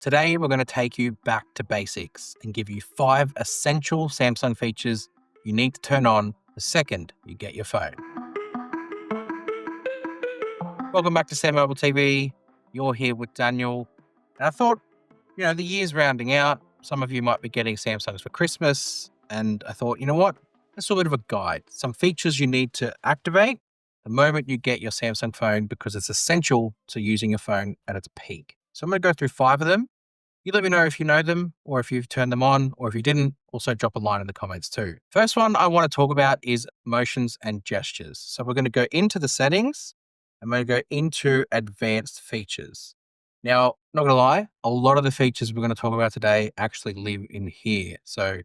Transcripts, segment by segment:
Today, we're going to take you back to basics and give you 5 essential Samsung features you need to turn on the second you get your phone. Welcome back to SamMobile TV. You're here with Daniel. And I thought, the year's rounding out. Some of you might be getting Samsungs for Christmas. And I thought, you know what? Let's do a bit of a guide. Some features you need to activate the moment you get your Samsung phone because it's essential to using your phone at its peak. So I'm going to go through 5 of them. You let me know if you know them or if you've turned them on, or if you didn't, also drop a line in the comments too. First one I want to talk about is motions and gestures. So we're going to go into the settings and we're going to go into advanced features. Now, not going to lie, a lot of the features we're going to talk about today actually live in here. So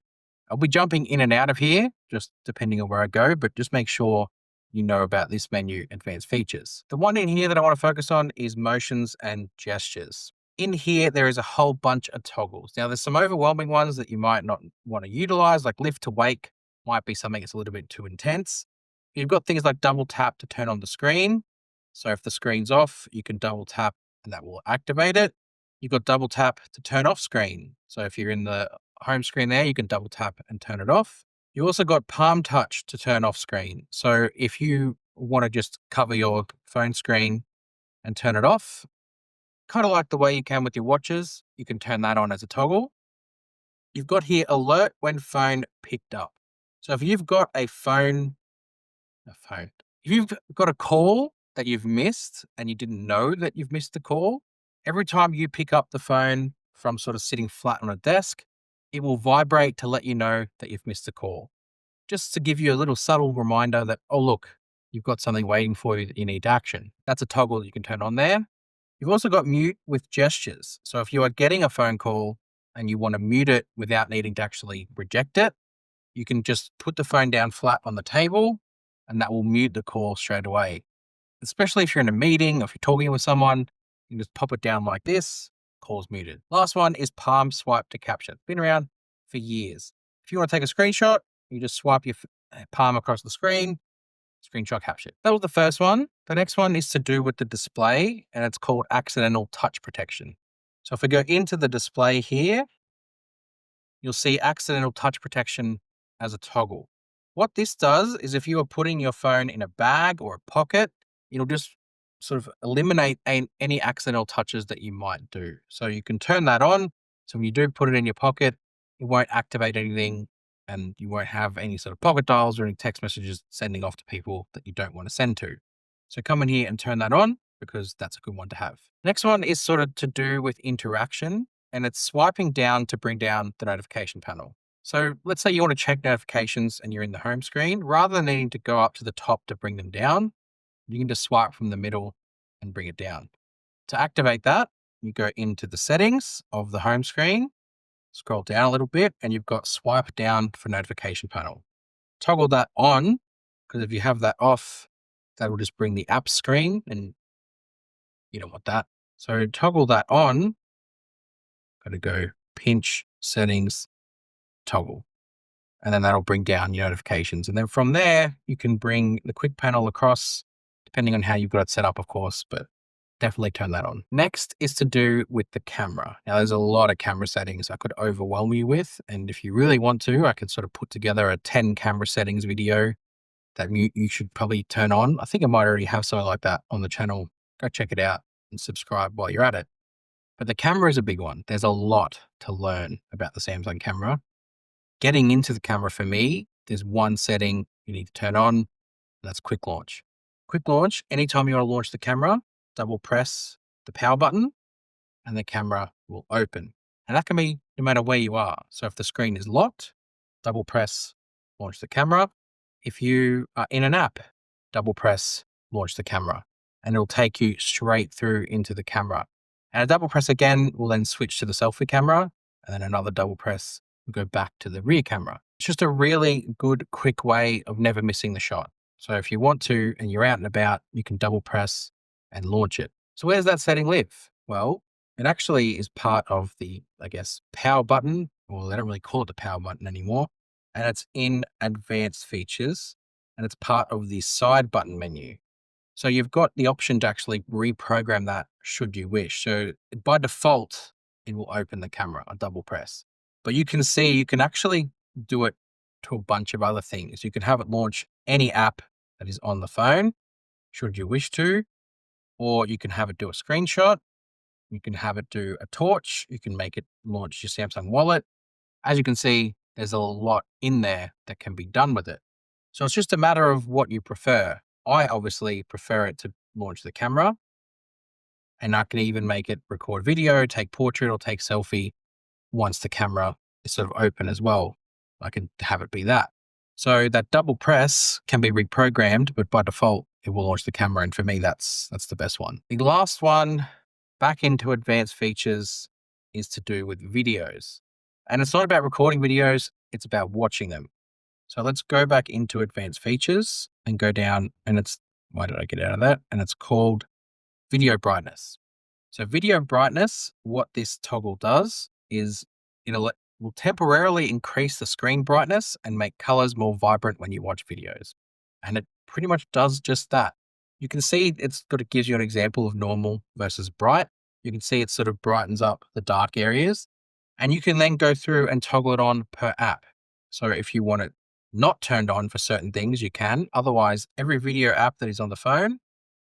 I'll be jumping in and out of here, just depending on where I go, but just make sure you know about this menu, advanced features. The one in here that I want to focus on is motions and gestures. In here, there is a whole bunch of toggles. Now, there's some overwhelming ones that you might not want to utilize, like lift to wake might be something that's a little bit too intense. You've got things like double tap to turn on the screen. So if the screen's off, you can double tap and that will activate it. You've got double tap to turn off screen. So if you're in the home screen there, you can double tap and turn it off. You also got palm touch to turn off screen. So if you want to just cover your phone screen and turn it off, kind of like the way you can with your watches, you can turn that on as a toggle. You've got here alert when phone picked up. So if you've got if you've got a call that you've missed and you didn't know that you've missed the call, every time you pick up the phone from sort of sitting flat on a desk, it will vibrate to let you know that you've missed the call. Just to give you a little subtle reminder that, oh, look, you've got something waiting for you that you need to action. That's a toggle that you can turn on there. You've also got mute with gestures. So if you are getting a phone call and you want to mute it without needing to actually reject it, you can just put the phone down flat on the table and that will mute the call straight away. Especially if you're in a meeting or if you're talking with someone, you can just pop it down like this, call's muted. Last one is palm swipe to capture. Been around for years. If you want to take a screenshot, you just swipe your palm across the screen, screenshot capture. That was the first one. The next one is to do with the display, and it's called accidental touch protection. So if we go into the display here, you'll see accidental touch protection as a toggle. What this does is if you are putting your phone in a bag or a pocket, it'll just sort of eliminate any accidental touches that you might do. So you can turn that on. So when you do put it in your pocket, it won't activate anything and you won't have any sort of pocket dials or any text messages sending off to people that you don't want to send to. So come in here and turn that on because that's a good one to have. Next one is sort of to do with interaction, and it's swiping down to bring down the notification panel. So let's say you want to check notifications and you're in the home screen. Rather than needing to go up to the top to bring them down, you can just swipe from the middle and bring it down. To activate that, you go into the settings of the home screen, scroll down a little bit, and you've got swipe down for notification panel. Toggle that on, because if you have that off, that will just bring the app screen and you don't want that. So toggle that on, got to go pinch, settings, toggle. And then that'll bring down your notifications. And then from there, you can bring the quick panel across, depending on how you've got it set up, of course, but definitely turn that on. Next is to do with the camera. Now, there's a lot of camera settings I could overwhelm you with. And if you really want to, I can sort of put together a 10 camera settings video that you should probably turn on. I think I might already have something like that on the channel. Go check it out and subscribe while you're at it. But the camera is a big one. There's a lot to learn about the Samsung camera. Getting into the camera for me, there's one setting you need to turn on, and that's quick launch. Quick launch, anytime you want to launch the camera, double press the power button and the camera will open. And that can be no matter where you are. So if the screen is locked, double press, launch the camera. If you are in an app, double press, launch the camera, and it'll take you straight through into the camera. And a double press again will then switch to the selfie camera, and then another double press will go back to the rear camera. It's just a really good, quick way of never missing the shot. So if you want to, and you're out and about, you can double press and launch it. So where does that setting live? Well, it actually is part of the, power button. Well, they don't really call it the power button anymore. And it's in advanced features, and it's part of the side button menu. So you've got the option to actually reprogram that should you wish. So by default, it will open the camera, a double press. But you can see, you can actually do it to a bunch of other things. You can have it launch any app that is on the phone, should you wish to, or you can have it do a screenshot. You can have it do a torch. You can make it launch your Samsung wallet. As you can see, there's a lot in there that can be done with it. So it's just a matter of what you prefer. I obviously prefer it to launch the camera, and I can even make it record video, take portrait, or take selfie once the camera is sort of open as well. I can have it be that. So that double press can be reprogrammed, but by default, it will launch the camera. And for me, that's the best one. The last one, back into advanced features, is to do with videos. And it's not about recording videos, it's about watching them. So let's go back into advanced features and go down, and why did I get out of that? And it's called video brightness. So video brightness, what this toggle does is will temporarily increase the screen brightness and make colors more vibrant when you watch videos. And it pretty much does just that. You can see it gives you an example of normal versus bright. You can see it sort of brightens up the dark areas, and you can then go through and toggle it on per app. So if you want it not turned on for certain things, you can. Otherwise, every video app that is on the phone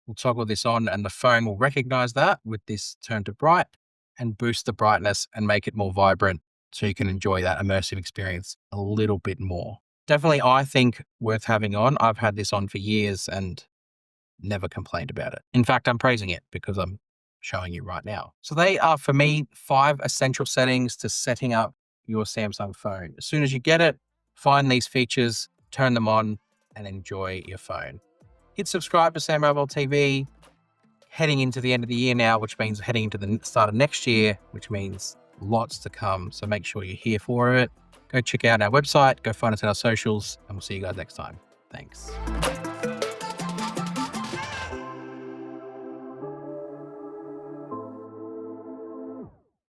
will toggle this on, and the phone will recognize that with this turn to bright and boost the brightness and make it more vibrant so you can enjoy that immersive experience a little bit more. Definitely, I think worth having on. I've had this on for years and never complained about it. In fact, I'm praising it because I'm showing you right now. So they are, for me, 5 essential settings to setting up your Samsung phone. As soon as you get it, find these features, turn them on, and enjoy your phone. Hit subscribe to SamMobile TV. Heading into the end of the year now, which means heading into the start of next year, which means lots to come. So make sure you're here for it. Go check out our website, go find us on our socials, and we'll see you guys next time. Thanks.